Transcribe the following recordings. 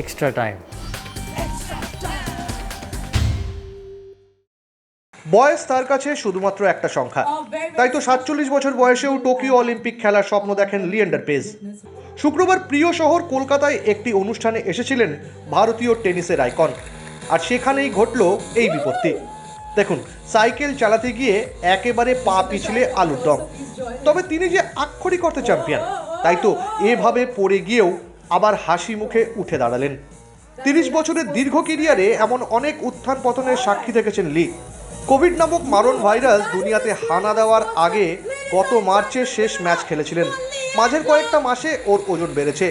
extra time. বয়স তার কাছে শুধুমাত্র একটা সংখ্যা, তাই তো 47 বছর বয়সেও টোকিও অলিম্পিক খেলার স্বপ্ন দেখেন লিয়েন্ডার পেজ। শুক্রবার প্রিয় শহর কলকাতায় একটি অনুষ্ঠানে এসেছিলেন ভারতীয় টেনিসের আইকন, আর সেখানেই ঘটল এই বিপত্তি। দেখুন, সাইকেল চালাতে গিয়ে একেবারে পা পিছলে আলুর দম। তবে তিনি যে আক্ষরিক অর্থে চ্যাম্পিয়ন, তাই তো এভাবে পড়ে গিয়েও আবার হাসি মুখে উঠে দাঁড়ালেন। 30 বছরের দীর্ঘ কেরিয়ারে এমন অনেক উত্থান পতনের সাক্ষী থেকেছেন লি। কোভিড নামক মারণ ভাইরাস দুনিয়াতে হানা দেওয়ার আগে গত মার্চে শেষ ম্যাচ খেলেছিলেন। মাঝের কয়েকটা মাসে ওর ওজন বেড়েছে,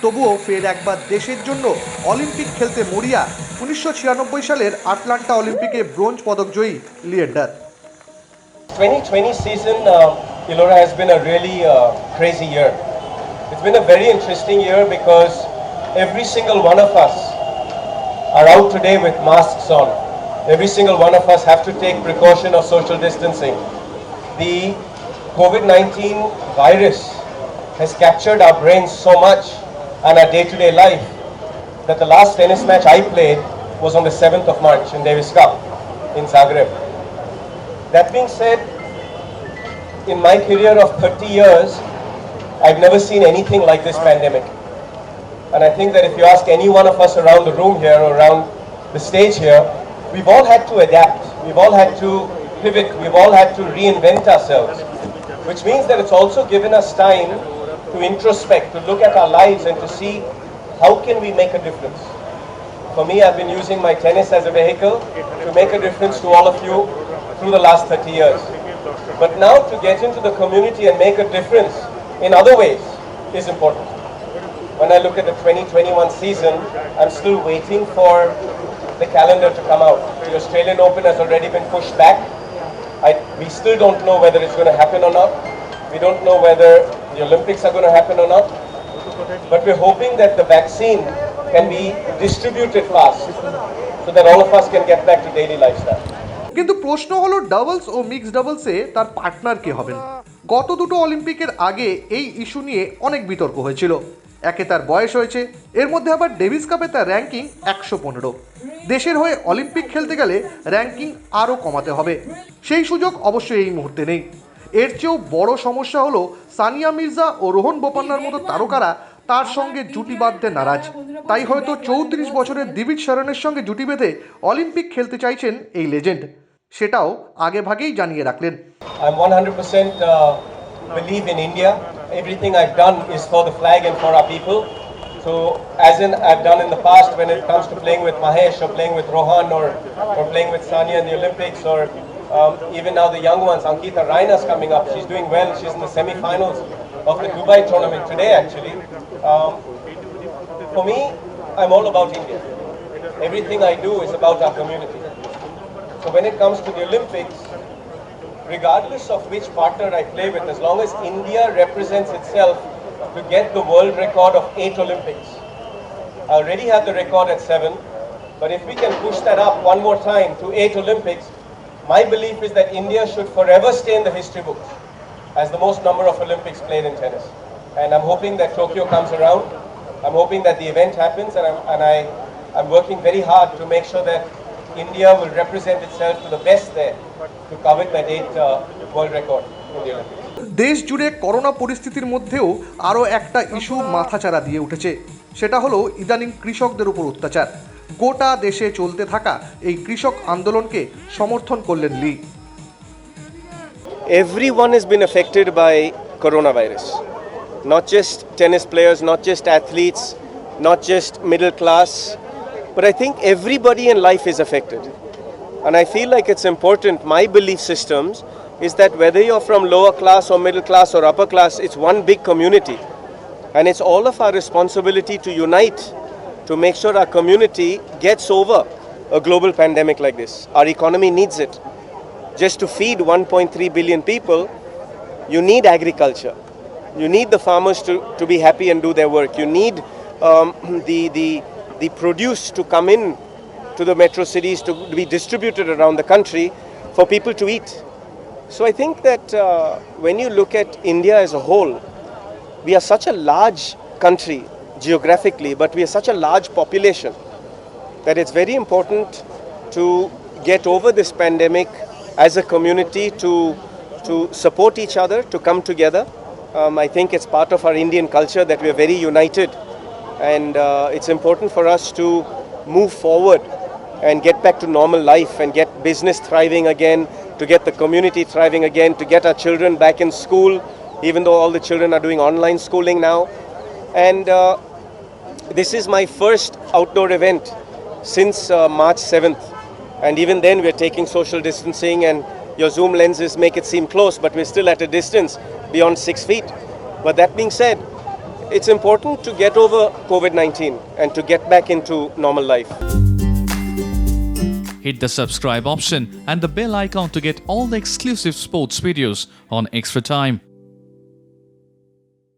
তবুও ফের একবার দেশের জন্য অলিম্পিক খেলতে মরিয়া 1996 সালের আটলান্টা অলিম্পিকে ব্রোঞ্জ পদক জয়ী Leander. 2020 season, Elora has been a really crazy year. It's been a very interesting year because every single one of us are out today with masks on. Every single one of us have to take precaution of social distancing. The COVID-19 virus has captured our brains so much and our day-to-day life that the last tennis match I played was on the 7th of March in Davis Cup in Zagreb. That being said, in my career of 30 years, I've never seen anything like this pandemic. And I think that if you ask any one of us around the room here or around the stage here, we've all had to adapt, we've all had to pivot, we've all had to reinvent ourselves, which means that it's also given us time to introspect, to look at our lives and to see how can we make a difference. For me, I've been using my tennis as a vehicle to make a difference to all of you through the last 30 years. But now to get into the community and make a difference in other ways is important. When I look at the 2021 season, I'm still waiting for the calendar to come out. The Australian Open has already been pushed back. We still don't know whether it's going to happen or not. We don't know whether the Olympics are going to happen or not. But we're hoping that the vaccine can be distributed fast so that all of us can get back to daily lifestyle. কিন্তু প্রশ্ন হলো, doubles ও mixed ডাবলসে তার partner কে হবেন? গত দুটো অলিম্পিকের আগে এই ইস্যু নিয়ে অনেক বিতর্ক হয়েছিল। একে তার বয়স হয়েছে, এর মধ্যে আবার ডেভিস কাপে তার র্যাঙ্কিং 115। দেশের হয়ে অলিম্পিক খেলতে গেলে র্যাঙ্কিং আরও কমাতে হবে, সেই সুযোগ অবশ্যই এই মুহূর্তে নেই। এর চেয়েও বড় সমস্যা হলো সানিয়া মির্জা ও রোহন বোপান্নার মতো তারকারা তার সঙ্গে জুটি বাঁধতে নারাজ। তাই হয়তো 34 বছরের দিবিজ শরণের সঙ্গে জুটি বেঁধে অলিম্পিক খেলতে চাইছেন এই লেজেন্ড, সেটাও আগে ভাগেই জানিয়ে রাখলেন। I'm 100% believe in India. Everything I've done is for the flag and for our people. So as in I've done in the past when it comes to playing with Mahesh or playing with Rohan or playing with Sania in the Olympics, or even now the young ones, Ankita Raina's coming up. She's doing well. She's in the semi-finals of the Dubai tournament today actually. For me, I'm all about India. Everything I do is about our community. So when it comes to the Olympics, regardless of which partner I play with, as long as India represents itself to get the world record of 8 Olympics. I already have the record at 7, but if we can push that up one more time to 8 Olympics, my belief is that India should forever stay in the history books as the most number of Olympics played in tennis. And I'm hoping that Tokyo comes around. I'm hoping that the event happens, and I'm working very hard to make sure that India will represent itself to the best there to covet that 8 world record in the Olympics. দেশ জুড়ে corona পরিস্থিতির মধ্যেও আরও একটা issue মাথাচাড়া দিয়ে উঠেছে, সেটা হলো ইদানিং কৃষকদের উপর অত্যাচার। গোটা দেশে চলতে থাকা এই কৃষক আন্দোলনকে সমর্থন করলেন লি। Everyone has been affected by coronavirus. Not just tennis players, not just athletes, not just middle class, but I think everybody in life is affected. And I feel like it's important, my belief systems is that whether you're from lower class or middle class or upper class, it's one big community. And it's all of our responsibility to unite, to make sure our community gets over a global pandemic like this. Our economy needs it. Just to feed 1.3 billion people, you need agriculture. You need the farmers to be happy and do their work. You need the produce to come in to the metro cities to be distributed around the country for people to eat. So I think that when you look at India as a whole, we are such a large country geographically, but we are such a large population that it's very important to get over this pandemic as a community, to support each other, to come together. I think it's part of our Indian culture that we are very united, and it's important for us to move forward and get back to normal life and get business thriving again, to get the community thriving again, to get our children back in school, even though all the children are doing online schooling now. And this is my first outdoor event since March 7th. And even then we're taking social distancing, and your zoom lenses make it seem close, but we're still at a distance beyond 6 feet. But that being said, it's important to get over COVID-19 and to get back into normal life. Hit the subscribe option and the bell icon to get all the exclusive sports videos on Extra Time.